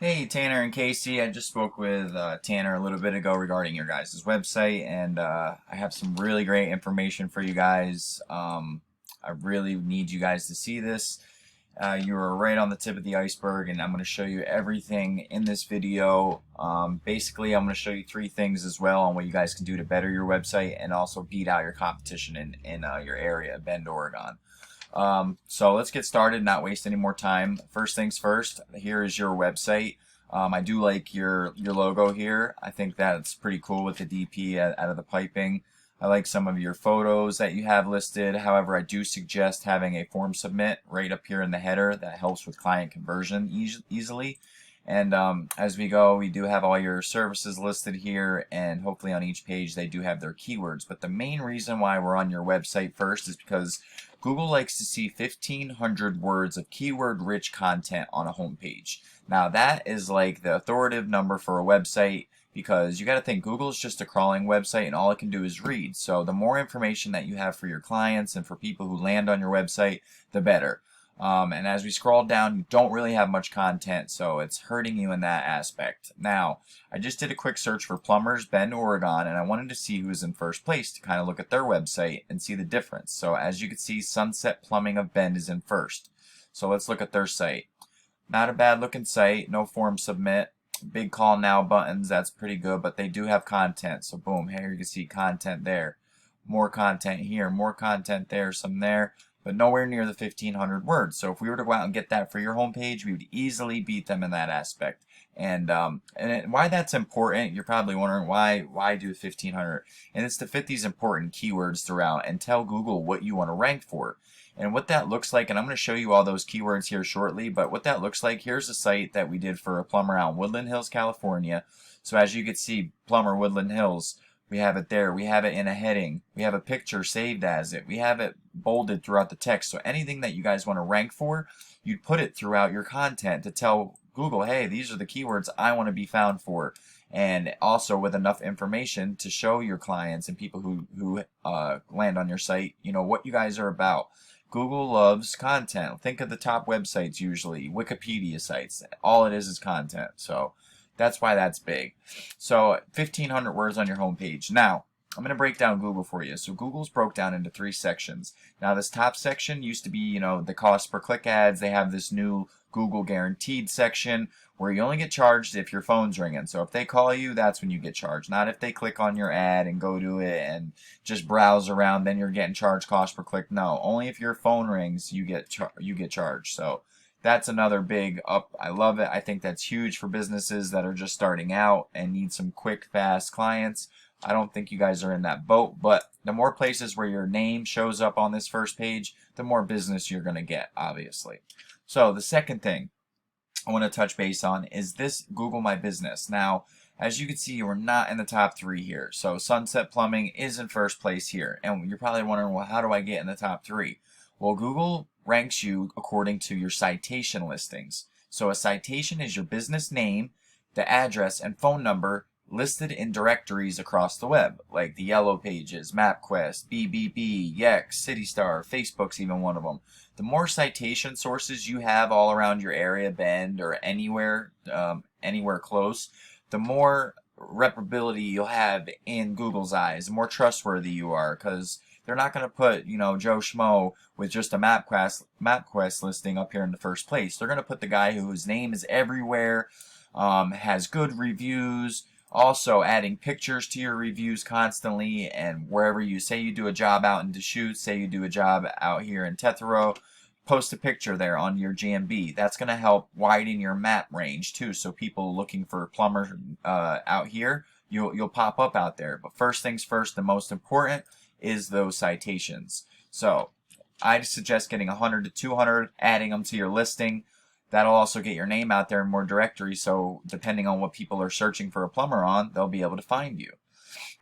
Hey, Tanner and Casey. I just spoke with Tanner a little bit ago regarding your guys' website, and I have some really great information for you guys. I really need you guys to see this. You are right on the tip of the iceberg, and I'm going to show you everything in this video. Basically, I'm going to show you three things as well on what you guys can do to better your website and also beat out your competition in your area, Bend, Oregon. So let's get started, not waste any more time. First things first, here is your website. I do like your logo here. I think that's pretty cool with the DP out of the piping. I like some of your photos that you have listed. However, I do suggest having a form submit right up here in the header. That helps with client conversion easily. And as we go, we do have all your services listed here, and hopefully on each page they do have their keywords. But the main reason why we're on your website first is because Google likes to see 1,500 words of keyword-rich content on a homepage. Now that is like the authoritative number for a website, because you got to think Google is just a crawling website and all it can do is read. So the more information that you have for your clients and for people who land on your website, the better. And as we scroll down, you don't really have much content, so it's hurting you in that aspect. Now, I just did a quick search for plumbers, Bend, Oregon, and I wanted to see who was in first place to kind of look at their website and see the difference. So as you can see, Sunset Plumbing of Bend is in first. So let's look at their site. Not a bad looking site, no form submit. Big call now buttons, that's pretty good, but they do have content. So boom, here you can see content there. More content here, more content there, some there, but nowhere near the 1,500 words. So if we were to go out and get that for your homepage, we would easily beat them in that aspect. And why that's important, you're probably wondering why do 1,500? And it's to fit these important keywords throughout and tell Google what you want to rank for. And what that looks like, and I'm going to show you all those keywords here shortly, but what that looks like, here's a site that we did for a plumber out in Woodland Hills, California. So as you can see, plumber Woodland Hills, we have it there. We have it in a heading. We have a picture saved as it. We have it bolded throughout the text. So anything that you guys want to rank for, you'd put it throughout your content to tell Google, hey, these are the keywords I want to be found for. And also with enough information to show your clients and people who land on your site, you know, what you guys are about. Google loves content. Think of the top websites usually, Wikipedia sites. All it is content. So that's why that's big. So 1,500 words on your homepage. Now, I'm going to break down Google for you. So Google's broke down into three sections. Now this top section used to be, you know, the cost per click ads. They have this new Google guaranteed section where you only get charged if your phone's ringing. So if they call you, that's when you get charged. Not if they click on your ad and go to it and just browse around, then you're getting charged cost per click. No, only if your phone rings you get charged. So that's another big up. I love it. I think that's huge for businesses that are just starting out and need some quick, fast clients. I don't think you guys are in that boat, but the more places where your name shows up on this first page, the more business you're going to get, obviously. So the second thing I want to touch base on is this Google My Business. Now, as you can see, we're not in the top three here. So Sunset Plumbing is in first place here. And you're probably wondering, well, how do I get in the top three? Well, Google ranks you according to your citation listings. So a citation is your business name, the address, and phone number listed in directories across the web, like the Yellow Pages, MapQuest, BBB, Yext, CityStar, Facebook's even one of them. The more citation sources you have all around your area, Bend, or anywhere close, the more reparability you'll have in Google's eyes, the more trustworthy you are, because they're not going to put, you know, Joe Schmo with just a MapQuest listing up here in the first place. They're going to put the guy whose name is everywhere, has good reviews, also adding pictures to your reviews constantly, and wherever you say you do a job out in Deschutes, say you do a job out here in Tethero, post a picture there on your GMB. That's going to help widen your map range too, so people looking for plumbers out here, you'll pop up out there. But first things first, the most important is those citations. So I suggest getting 100 to 200, adding them to your listing. That'll also get your name out there in more directories, so depending on what people are searching for a plumber on, they'll be able to find you.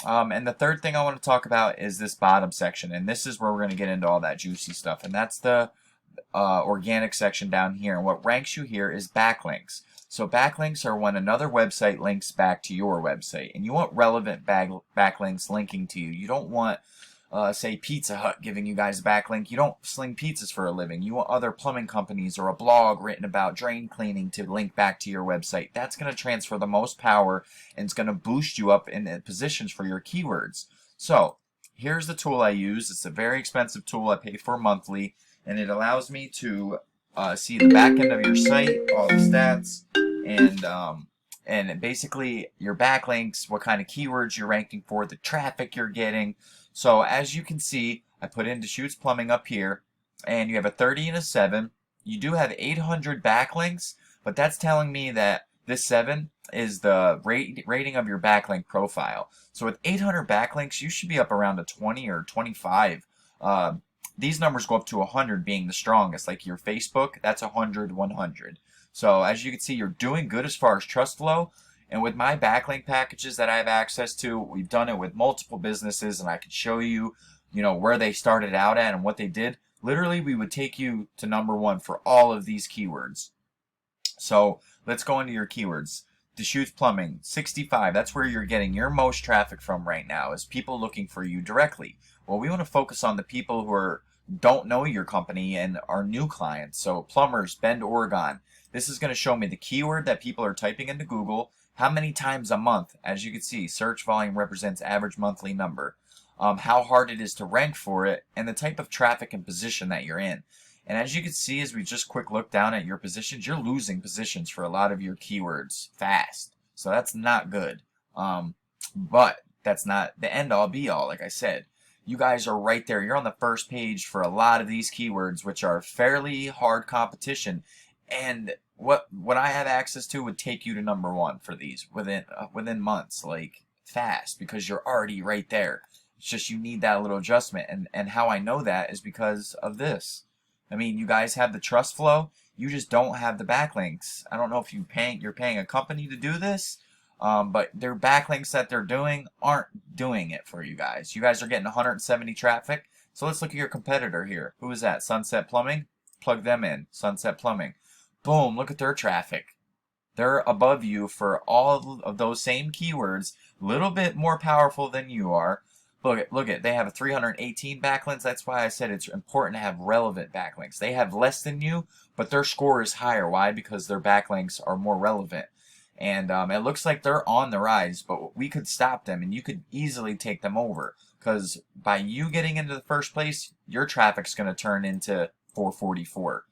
And the third thing I want to talk about is this bottom section, and this is where we're going to get into all that juicy stuff, and that's the organic section down here. And what ranks you here is backlinks. So backlinks are when another website links back to your website, and you want relevant backlinks linking to you. You don't want say Pizza Hut giving you guys a backlink. You don't sling pizzas for a living. You want other plumbing companies or a blog written about drain cleaning to link back to your website. That's going to transfer the most power and it's going to boost you up in the positions for your keywords. So here's the tool I use. It's a very expensive tool I pay for monthly, and it allows me to see the back end of your site, all the stats, and basically your backlinks, what kind of keywords you're ranking for, the traffic you're getting. So as you can see, I put in Deschutes Plumbing up here, and you have a 30 and a 7. You do have 800 backlinks, but that's telling me that this 7 is the rating of your backlink profile. So with 800 backlinks, you should be up around a 20 or 25. These numbers go up to 100 being the strongest. Like your Facebook, that's 100, 100. So as you can see, you're doing good as far as trust flow. And with my backlink packages that I have access to, we've done it with multiple businesses, and I could show you, where they started out at and what they did. Literally, we would take you to #1 for all of these keywords. So let's go into your keywords. Deschutes Plumbing, 65. That's where you're getting your most traffic from right now, is people looking for you directly. Well, we want to focus on the people who don't know your company and are new clients. So plumbers, Bend, Oregon. This is going to show me the keyword that people are typing into Google, how many times a month. As you can see, search volume represents average monthly number. How hard it is to rank for it, and the type of traffic and position that you're in. And as you can see, as we just quick look down at your positions, you're losing positions for a lot of your keywords fast. So that's not good. But that's not the end all be all. Like I said, you guys are right there. You're on the first page for a lot of these keywords, which are fairly hard competition. And what I have access to would take you to #1 for these within months, like fast, because you're already right there. It's just you need that little adjustment. And how I know that is because of this. I mean, you guys have the trust flow. You just don't have the backlinks. I don't know if you're paying a company to do this, but their backlinks that they're doing aren't doing it for you guys. You guys are getting 170 traffic. So let's look at your competitor here. Who is that? Sunset Plumbing? Plug them in. Sunset Plumbing. Boom, look at their traffic. They're above you for all of those same keywords, a little bit more powerful than you are. Look at, they have a 318 backlinks. That's why I said it's important to have relevant backlinks. They have less than you, but their score is higher. Why? Because their backlinks are more relevant. And it looks like they're on the rise, but we could stop them, and you could easily take them over. Because by you getting into the first place, your traffic's going to turn into 444.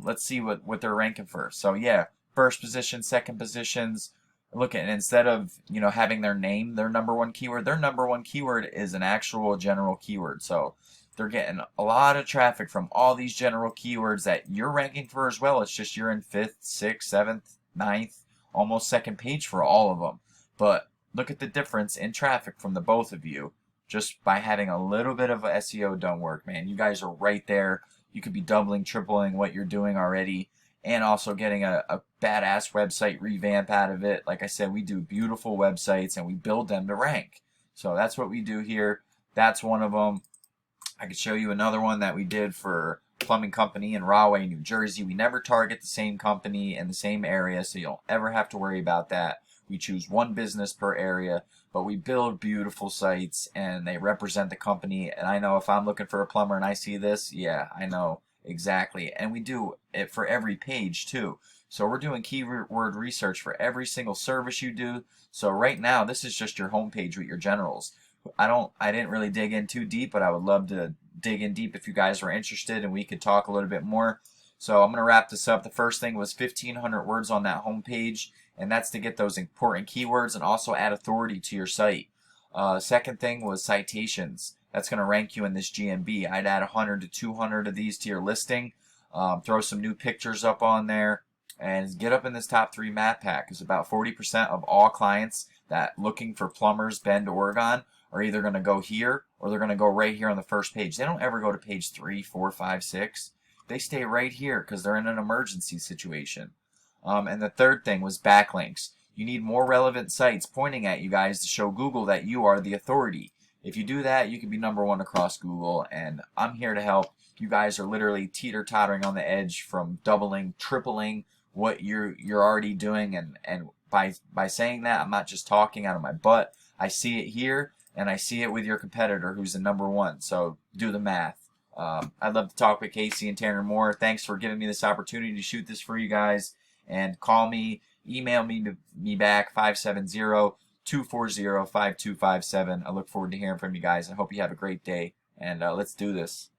Let's see what they're ranking for. So yeah, first position, second positions. Look at, instead of having their name, their #1 keyword, their #1 keyword is an actual general keyword. So they're getting a lot of traffic from all these general keywords that you're ranking for as well. It's just you're in 5th, 6th, 7th, 9th, almost second page for all of them. But look at the difference in traffic from the both of you just by having a little bit of SEO done work, man. You guys are right there. You could be doubling, tripling what you're doing already, and also getting a badass website revamp out of it. Like I said, we do beautiful websites and we build them to rank. So that's what we do here. That's one of them. I could show you another one that we did for a plumbing company in Rahway, New Jersey. We never target the same company in the same area, so you don't ever have to worry about that. We choose one business per area, but we build beautiful sites and they represent the company. And I know if I'm looking for a plumber and I see this, yeah, I know exactly. And we do it for every page too. So we're doing keyword research for every single service you do. So right now, this is just your homepage with your generals. I didn't really dig in too deep, but I would love to dig in deep if you guys were interested and we could talk a little bit more. So I'm going to wrap this up. The first thing was 1,500 words on that homepage, and that's to get those important keywords and also add authority to your site. Second thing was citations. That's going to rank you in this GMB. I'd add 100 to 200 of these to your listing. Throw some new pictures up on there and get up in this top 3 map pack, because about 40% of all clients that looking for plumbers, Bend, Oregon, are either going to go here or they're going to go right here on the first page. They don't ever go to page 3, 4, 5, 6. They stay right here because they're in an emergency situation. And the third thing was backlinks. You need more relevant sites pointing at you guys to show Google that you are the authority. If you do that, you can be #1 across Google, and I'm here to help. You guys are literally teeter-tottering on the edge from doubling, tripling what you're already doing, and by saying that, I'm not just talking out of my butt. I see it here, and I see it with your competitor who's the #1. So do the math. I'd love to talk with Casey and Tanner more. Thanks for giving me this opportunity to shoot this for you guys. And call me, email me back 570-240-5257. I look forward to hearing from you guys. I hope you have a great day, and let's do this.